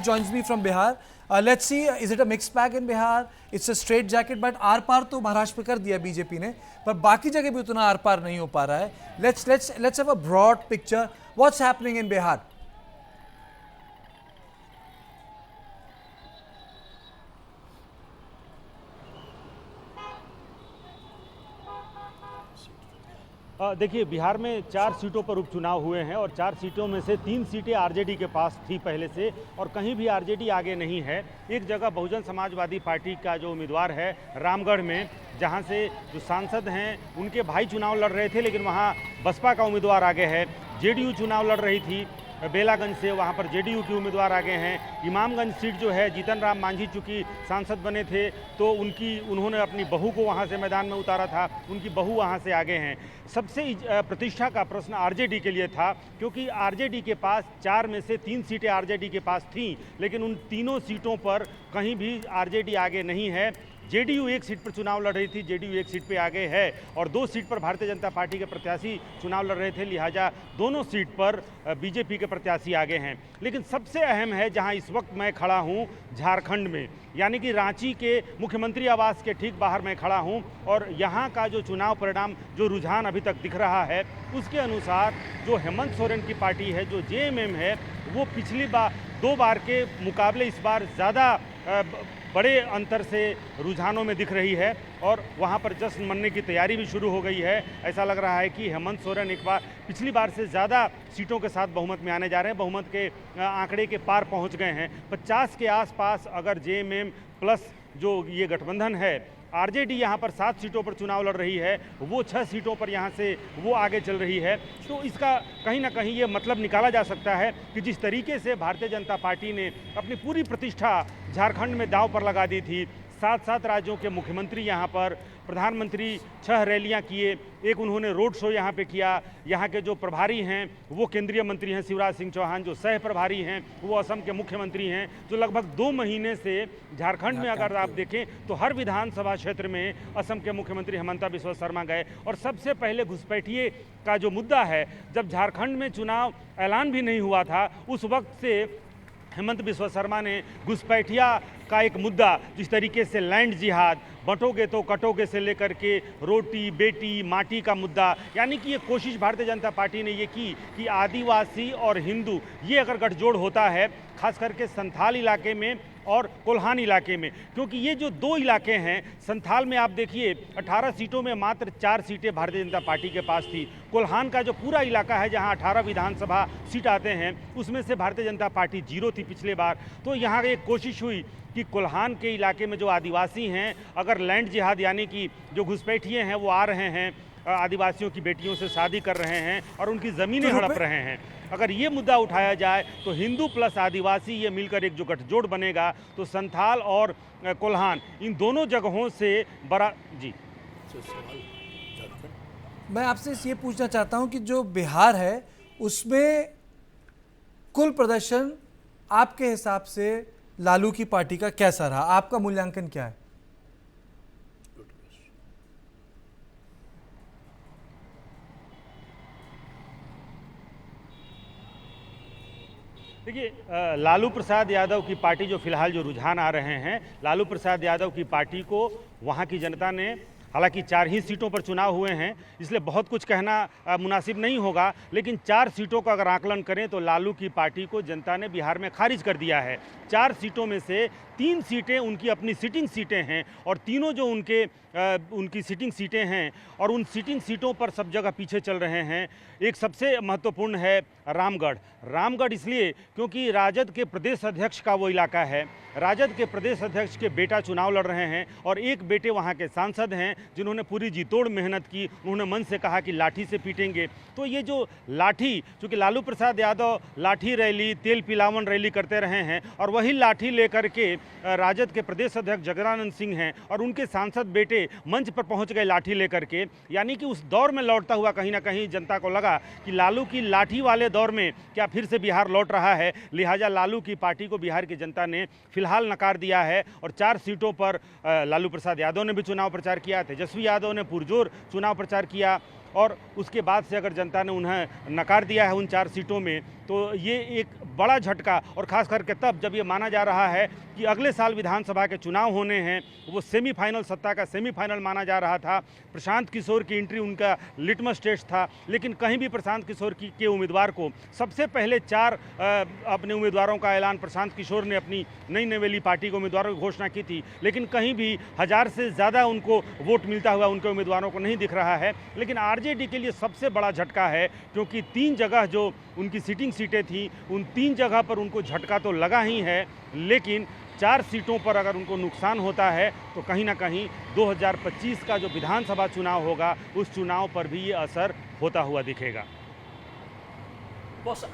joins me from Bihar. Let's see, is it a mixed bag in Bihar? It's a straight jacket, but आर पार तो महाराष्ट्र में कर दिया बीजेपी ने, पर बाकी जगह भी उतना आर पार नहीं हो पा रहा है. Let's have a broad picture. What's happening in Bihar? देखिए, बिहार में 4 सीटों पर उपचुनाव हुए हैं और 4 सीटों में से 3 सीटें आरजेडी के पास थी पहले से और कहीं भी आरजेडी आगे नहीं है. एक जगह बहुजन समाजवादी पार्टी का जो उम्मीदवार है रामगढ़ में, जहां से जो सांसद हैं उनके भाई चुनाव लड़ रहे थे, लेकिन वहां बसपा का उम्मीदवार आगे है. जेडीयू चुनाव लड़ रही थी बेलागंज से, वहाँ पर जेडीयू के उम्मीदवार आगे हैं. इमामगंज सीट जो है, जीतन राम मांझी चूँकि सांसद बने थे तो उन्होंने अपनी बहू को वहाँ से मैदान में उतारा था, उनकी बहू वहाँ से आगे हैं. सबसे प्रतिष्ठा का प्रश्न आरजेडी के लिए था, क्योंकि आरजेडी के पास 4 में से 3 सीटें आरजेडी के पास थीं, लेकिन उन तीनों सीटों पर कहीं भी आरजेडी आगे नहीं है. जेडीयू 1 सीट पर चुनाव लड़ रही थी, जेडीयू 1 सीट पे आगे है और 2 सीट पर भारतीय जनता पार्टी के प्रत्याशी चुनाव लड़ रहे थे, लिहाजा दोनों सीट पर बीजेपी के प्रत्याशी आगे हैं. लेकिन सबसे अहम है, जहां इस वक्त मैं खड़ा हूं, झारखंड में, यानी कि रांची के मुख्यमंत्री आवास के ठीक बाहर मैं खड़ा हूं और यहां का जो चुनाव परिणाम, जो रुझान अभी तक दिख रहा है, उसके अनुसार जो हेमंत सोरेन की पार्टी है, जो जेएमएम है, वो पिछली बार 2 बार के मुकाबले इस बार ज़्यादा बड़े अंतर से रुझानों में दिख रही है और वहां पर जश्न मनने की तैयारी भी शुरू हो गई है. ऐसा लग रहा है कि हेमंत सोरेन पिछली बार से ज़्यादा सीटों के साथ बहुमत में आने जा रहे हैं. बहुमत के आंकड़े के पार पहुंच गए हैं. 50 के आसपास अगर जेएमएम प्लस जो ये गठबंधन है, आरजेडी यहाँ पर 7 सीटों पर चुनाव लड़ रही है, वो 6 सीटों पर यहाँ से वो आगे चल रही है, तो इसका कहीं ना कहीं ये मतलब निकाला जा सकता है कि जिस तरीके से भारतीय जनता पार्टी ने अपनी पूरी प्रतिष्ठा झारखंड में दांव पर लगा दी थी, 7 राज्यों के मुख्यमंत्री यहाँ पर, प्रधानमंत्री 6 रैलियाँ किए, एक उन्होंने रोड शो यहाँ पे किया. यहाँ के जो प्रभारी हैं वो केंद्रीय मंत्री हैं शिवराज सिंह चौहान, जो सह प्रभारी हैं वो असम के मुख्यमंत्री हैं, जो लगभग 2 महीने से झारखंड में अगर आप देखें तो हर विधानसभा क्षेत्र में असम के मुख्यमंत्री हेमंता बिस्वा शर्मा गए. और सबसे पहले घुसपैठिए का जो मुद्दा है, जब झारखंड में चुनाव ऐलान भी नहीं हुआ था, उस वक्त से हेमंत बिस्वा शर्मा ने घुसपैठिया का एक मुद्दा, जिस तरीके से लैंड जिहाद, बंटोगे तो कटोगे से लेकर के रोटी बेटी माटी का मुद्दा, यानी कि ये कोशिश भारतीय जनता पार्टी ने ये की कि आदिवासी और हिंदू ये अगर गठजोड़ होता है, खास करके संथाल इलाके में और कोल्हान इलाके में, क्योंकि ये जो 2 इलाके हैं, संथाल में आप देखिए 18 सीटों में मात्र 4 सीटें भारतीय जनता पार्टी के पास थी. कोल्हान का जो पूरा इलाका है, जहां 18 विधानसभा सीट आते हैं, उसमें से भारतीय जनता पार्टी 0 थी पिछले बार. तो यहाँ एक कोशिश हुई कि कोल्हान के इलाके में जो आदिवासी हैं, अगर लैंड जिहाद यानी कि जो घुसपैठिए हैं वो आ रहे हैं, आदिवासियों की बेटियों से शादी कर रहे हैं और उनकी ज़मीनें हड़प रहे हैं, अगर ये मुद्दा उठाया जाए तो हिंदू प्लस आदिवासी ये मिलकर एक जो गठजोड़ बनेगा, तो संथाल और कोल्हान इन दोनों जगहों से बड़ा जी. मैं आपसे ये पूछना चाहता हूं कि जो बिहार है उसमें कुल प्रदर्शन आपके हिसाब से लालू की पार्टी का कैसा रहा, आपका मूल्यांकन क्या है? देखिए, लालू प्रसाद यादव की पार्टी जो फिलहाल जो रुझान आ रहे हैं, लालू प्रसाद यादव की पार्टी को वहाँ की जनता ने, हालांकि 4 ही सीटों पर चुनाव हुए हैं इसलिए बहुत कुछ कहना मुनासिब नहीं होगा, लेकिन 4 सीटों का अगर आकलन करें तो लालू की पार्टी को जनता ने बिहार में खारिज कर दिया है. 4 सीटों में से 3 सीटें उनकी अपनी सिटिंग सीटें हैं और तीनों जो उनकी सिटिंग सीटें हैं और उन सिटिंग सीटों पर सब जगह पीछे चल रहे हैं. एक सबसे महत्वपूर्ण है रामगढ़ इसलिए क्योंकि राजद के प्रदेश अध्यक्ष का वो इलाका है. राजद के प्रदेश अध्यक्ष के बेटा चुनाव लड़ रहे हैं और एक बेटे वहाँ के सांसद हैं जिन्होंने पूरी जी तोड़ मेहनत की. उन्होंने मन से कहा कि लाठी से पीटेंगे. तो ये जो लाठी, चूँकि लालू प्रसाद यादव लाठी रैली, तेल पिलावन रैली करते रहे हैं और वही लाठी लेकर के राजद के प्रदेश अध्यक्ष जगदानंद सिंह हैं और उनके सांसद बेटे मंच पर पहुंच गए लाठी लेकर के, यानी कि उस दौर में लौटता हुआ कहीं ना कहीं जनता को लगा कि लालू की लाठी वाले दौर में क्या फिर से बिहार लौट रहा है. लिहाजा लालू की पार्टी को बिहार की जनता ने फिलहाल नकार दिया है और 4 सीटों पर लालू प्रसाद यादव ने भी चुनाव प्रचार किया, तेजस्वी यादव ने पुरजोर चुनाव प्रचार किया और उसके बाद से अगर जनता ने उन्हें नकार दिया है उन 4 सीटों में, तो ये एक बड़ा झटका, और ख़ास करके तब जब ये माना जा रहा है कि अगले साल विधानसभा के चुनाव होने हैं। वो सेमीफाइनल, सत्ता का सेमीफाइनल माना जा रहा था। प्रशांत किशोर की एंट्री उनका लिटमस टेस्ट था, लेकिन कहीं भी प्रशांत किशोर के उम्मीदवार को सबसे पहले 4 अपने उम्मीदवारों का ऐलान प्रशांत किशोर ने अपनी नई नवेली पार्टी के उम्मीदवारों की घोषणा की थी, लेकिन कहीं भी 1000 से ज़्यादा उनको वोट मिलता हुआ उनके उम्मीदवारों को नहीं दिख रहा है। लेकिन आरजेडी के लिए सबसे बड़ा झटका है, क्योंकि 3 जगह जो उनकी सीटिंग सीटें थी, उन 3 जगह पर उनको झटका तो लगा ही है, लेकिन 4 सीटों पर अगर उनको नुकसान होता है तो कहीं ना कहीं 2025 का जो विधानसभा चुनाव होगा उस चुनाव पर भी ये असर होता हुआ दिखेगा। बस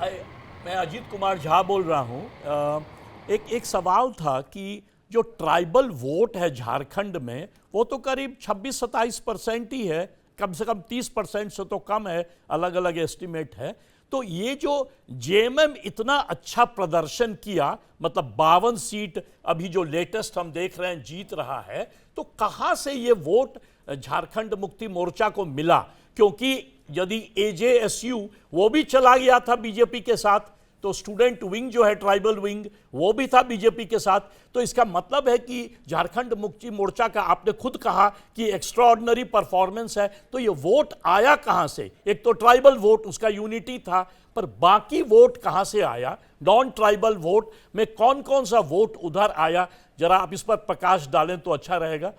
मैं अजीत कुमार झा बोल रहा हूँ। एक सवाल था कि जो ट्राइबल वोट है झारखंड में वो तो करीब 26-27% ही है, कम से कम 30% से तो कम है, अलग अलग एस्टिमेट है। तो ये जो जेएमएम इतना अच्छा प्रदर्शन किया, मतलब 52 सीट अभी जो लेटेस्ट हम देख रहे हैं जीत रहा है, तो कहाँ से ये वोट झारखंड मुक्ति मोर्चा को मिला? क्योंकि यदि एजेएसयू वो भी चला गया था बीजेपी के साथ, तो स्टूडेंट विंग जो है ट्राइबल विंग वो भी था बीजेपी के साथ, तो इसका मतलब है कि झारखंड मुक्ति मोर्चा का, आपने खुद कहा कि एक्स्ट्राऑर्डिनरी परफॉर्मेंस है, तो ये वोट आया कहां से? एक तो ट्राइबल वोट, उसका यूनिटी था, पर बाकी वोट कहां से आया? नॉन ट्राइबल वोट में कौन कौन सा वोट उधर आया? जरा आप इस पर प्रकाश डालें तो अच्छा रहेगा।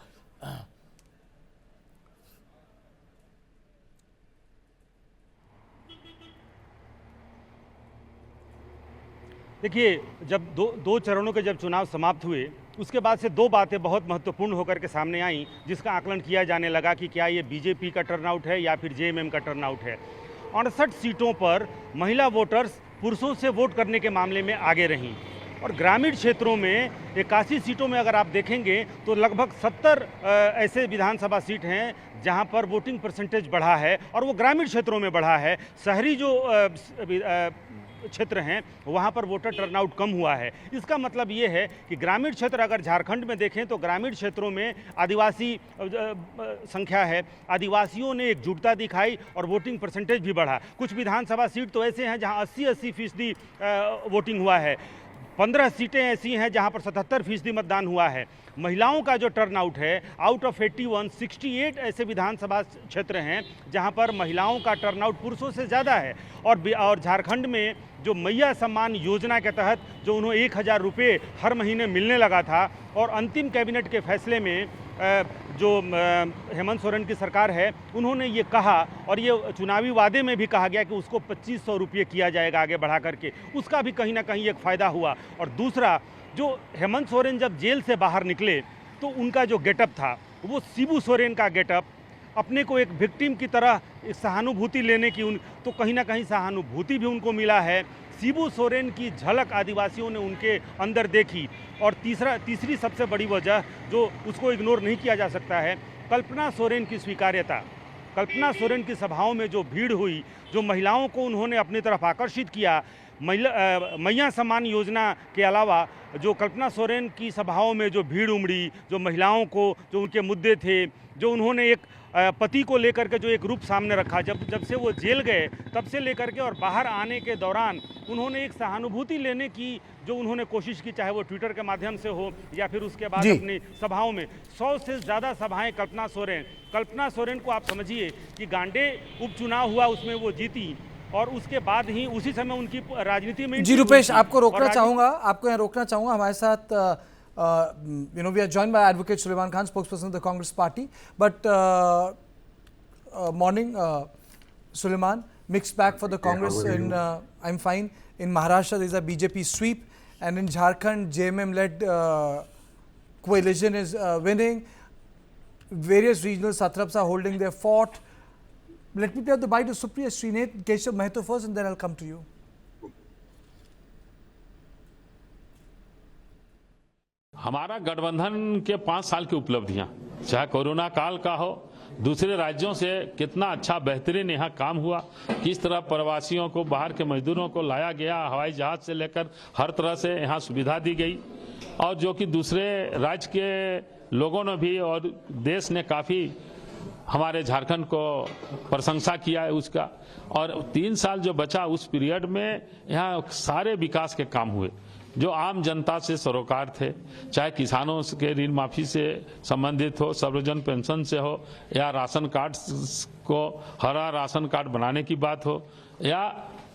देखिए, जब दो चरणों के जब चुनाव समाप्त हुए, उसके बाद से 2 बातें बहुत महत्वपूर्ण होकर के सामने आईं, जिसका आकलन किया जाने लगा कि क्या ये बीजेपी का टर्नआउट है या फिर जेएमएम का टर्नआउट है। 68 सीटों पर महिला वोटर्स पुरुषों से वोट करने के मामले में आगे रहीं, और ग्रामीण क्षेत्रों में 81 सीटों में अगर आप देखेंगे तो लगभग 70 ऐसे विधानसभा सीट हैं जहां पर वोटिंग परसेंटेज बढ़ा है, और वो ग्रामीण क्षेत्रों में बढ़ा है। शहरी जो क्षेत्र हैं वहाँ पर वोटर टर्नआउट कम हुआ है। इसका मतलब ये है कि ग्रामीण क्षेत्र अगर झारखंड में देखें तो ग्रामीण क्षेत्रों में आदिवासी संख्या है, आदिवासियों ने एकजुटता दिखाई और वोटिंग परसेंटेज भी बढ़ा। कुछ विधानसभा सीट तो ऐसे हैं जहाँ 80-80% वोटिंग हुआ है। 15 सीटें ऐसी हैं जहां पर 77% मतदान हुआ है। महिलाओं का जो टर्नआउट है, आउट ऑफ 81, 68 ऐसे विधानसभा क्षेत्र हैं जहां पर महिलाओं का टर्नआउट पुरुषों से ज़्यादा है। और झारखंड में जो मैया सम्मान योजना के तहत जो उन्हें 1000 रुपये हर महीने मिलने लगा था, और अंतिम कैबिनेट के फैसले में जो हेमंत सोरेन की सरकार है उन्होंने ये कहा, और ये चुनावी वादे में भी कहा गया कि उसको 2500 रुपये किया जाएगा आगे बढ़ा करके, उसका भी कहीं ना कहीं एक फ़ायदा हुआ। और दूसरा, जो हेमंत सोरेन जब जेल से बाहर निकले तो उनका जो गेटअप था वो शिबू सोरेन का गेटअप, अपने को एक विक्टिम की तरह सहानुभूति लेने की तो कहीं ना कहीं सहानुभूति भी उनको मिला है। शिबू सोरेन की झलक आदिवासियों ने उनके अंदर देखी। और तीसरी सबसे बड़ी वजह जो उसको इग्नोर नहीं किया जा सकता है, कल्पना सोरेन की स्वीकार्यता। कल्पना सोरेन की सभाओं में जो भीड़ हुई, जो महिलाओं को उन्होंने अपनी तरफ आकर्षित किया, मैया सम्मान योजना के अलावा जो कल्पना सोरेन की सभाओं में जो भीड़ उमड़ी, जो महिलाओं को जो उनके मुद्दे थे, जो उन्होंने एक पति को लेकर के जो एक रूप सामने रखा, जब से वो जेल गए तब से लेकर के और बाहर आने के दौरान उन्होंने एक सहानुभूति लेने की जो उन्होंने कोशिश की, चाहे वो ट्विटर के माध्यम से हो या फिर उसके बाद अपनी सभाओं में। 100 से ज़्यादा सभाएं कल्पना सोरेन को आप समझिए कि गांडे उपचुनाव हुआ, उसमें वो जीती, और उसके बाद ही उसी समय उनकी राजनीति में। जी रुपेश, आपको रोकना चाहूँगा, आपको यहाँ रोकना चाहूँगा। हमारे साथ we are joined by Advocate Sulaiman Khan, spokesperson of the Congress Party. But morning, Sulaiman. Mixed bag for the Congress. I'm fine. In Maharashtra, there is a BJP sweep, and in Jharkhand, JMM-led coalition is winning. Various regional satraps are holding their fort. Let me play out the bite of Supriya Srinath, Keshav Mahto first, and then I'll come to you. हमारा गठबंधन के 5 साल की उपलब्धियां, चाहे corona काल का हो, दूसरे राज्यों से कितना अच्छा बेहतरीन यहाँ काम हुआ, किस तरह प्रवासियों को, बाहर के मजदूरों को लाया गया, हवाई जहाज से लेकर हर तरह से यहाँ सुविधा दी गई, और जो कि दूसरे राज्य के लोगों ने भी और देश ने काफ़ी हमारे झारखंड को प्रशंसा किया है उसका। और 3 साल जो बचा उस पीरियड में यहाँ सारे विकास के काम हुए जो आम जनता से सरोकार थे, चाहे किसानों के ऋण माफी से संबंधित हो, सर्वजन पेंशन से हो, या राशन कार्ड को हरा राशन कार्ड बनाने की बात हो, या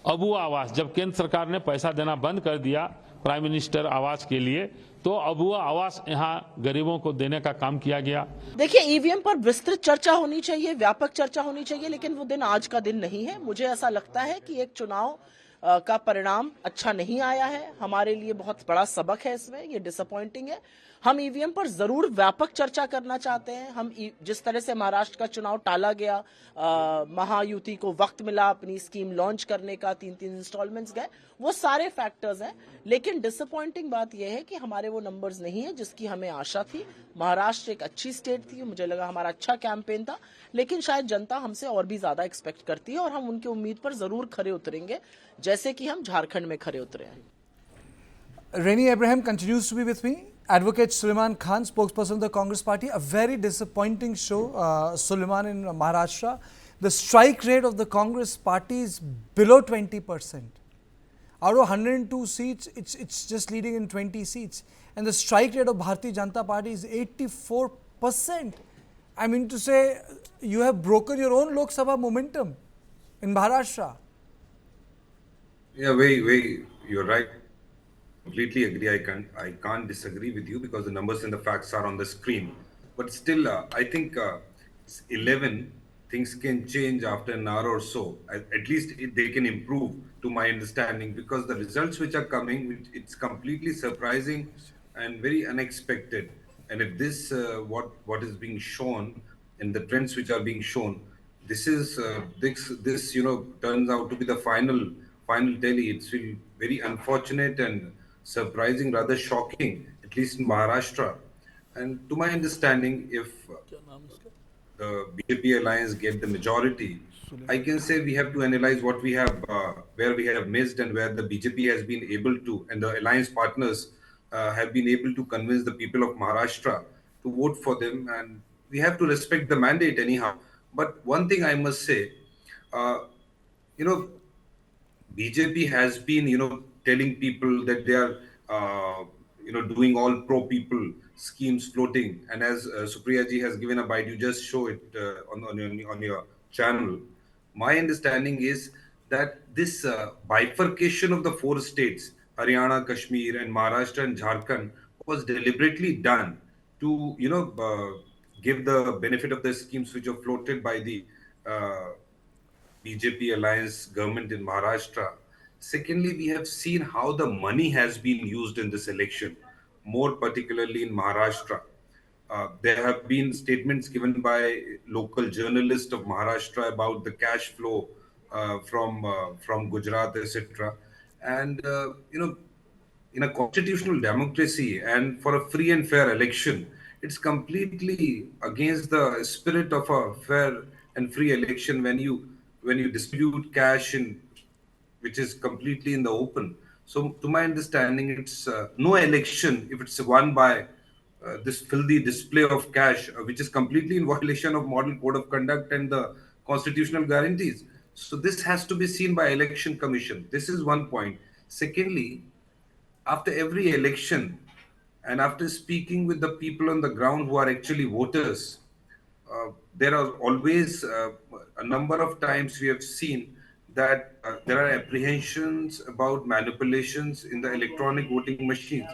अबू आवास जब केंद्र सरकार ने पैसा देना बंद कर दिया प्राइम मिनिस्टर आवास के लिए, तो अबू आवास यहाँ गरीबों को देने का काम किया गया। देखिए, ईवीएम पर विस्तृत चर्चा होनी चाहिए, व्यापक चर्चा होनी चाहिए, लेकिन वो दिन आज का दिन नहीं है। मुझे ऐसा लगता है कि एक चुनाव का परिणाम अच्छा नहीं आया है, हमारे लिए बहुत बड़ा सबक है इसमें, ये डिसअपॉइंटिंग है। हम ईवीएम पर जरूर व्यापक चर्चा करना चाहते हैं। हम जिस तरह से महाराष्ट्र का चुनाव टाला गया, महायुति को वक्त मिला अपनी स्कीम लॉन्च करने का, 3-3 इंस्टॉलमेंट्स गए, वो सारे फैक्टर्स हैं। लेकिन डिसअपॉइंटिंग बात यह है कि हमारे वो नंबर्स नहीं है जिसकी हमें आशा थी। महाराष्ट्र एक अच्छी स्टेट थी, मुझे लगा हमारा अच्छा कैंपेन था, लेकिन शायद जनता हमसे और भी ज्यादा एक्सपेक्ट करती है और हम उनकी उम्मीद पर जरूर खरे उतरेंगे, जैसे कि हम झारखंड में खरे उतरे हैं। Reni Abraham continues to be with me. Advocate Suleiman Khan, spokesperson of the Congress Party. A very disappointing show, Suleiman, in Maharashtra. The strike rate of the Congress Party is below 20%. Out of 102 seats, it's just leading in 20 seats. And the strike rate of Bharatiya Janata Party is 84%. I mean to say, you have broken your own Lok Sabha momentum in Maharashtra. Yeah, very, you're right. Completely agree. I can't disagree with you because the numbers and the facts are on the screen. But still, I think it's 11. Things can change after an hour or so. At least they can improve, to my understanding, because the results which are coming, it's completely surprising and very unexpected. And if this what is being shown and the trends which are being shown, this is this turns out to be the final tally. It's really very unfortunate and surprising, rather shocking, at least in Maharashtra. And to my understanding, if the BJP alliance get the majority, I can say we have to analyze what we have, where we have missed and where the BJP has been able to, and the alliance partners have been able to convince the people of Maharashtra to vote for them. And we have to respect the mandate anyhow. But one thing I must say, BJP has been, telling people that they are, doing all pro people schemes floating. And as Supriya ji has given a bite, you just show it on your channel. My understanding is that this bifurcation of the 4 states, Haryana, Kashmir, and Maharashtra and Jharkhand, was deliberately done to, give the benefit of the schemes which are floated by the BJP alliance government in Maharashtra. Secondly, we have seen how the money has been used in this election, more particularly in Maharashtra. There have been statements given by local journalists of Maharashtra about the cash flow from Gujarat, etc. And in a constitutional democracy and for a free and fair election, it's completely against the spirit of a fair and free election when you distribute cash which is completely in the open. So, to my understanding, it's no election if it's won by this filthy display of cash, which is completely in violation of Model Code of Conduct and the constitutional guarantees. So, this has to be seen by Election Commission. This is one point. Secondly, after every election, and after speaking with the people on the ground who are actually voters, there are always a number of times we have seen that there are apprehensions about manipulations in the electronic voting machines.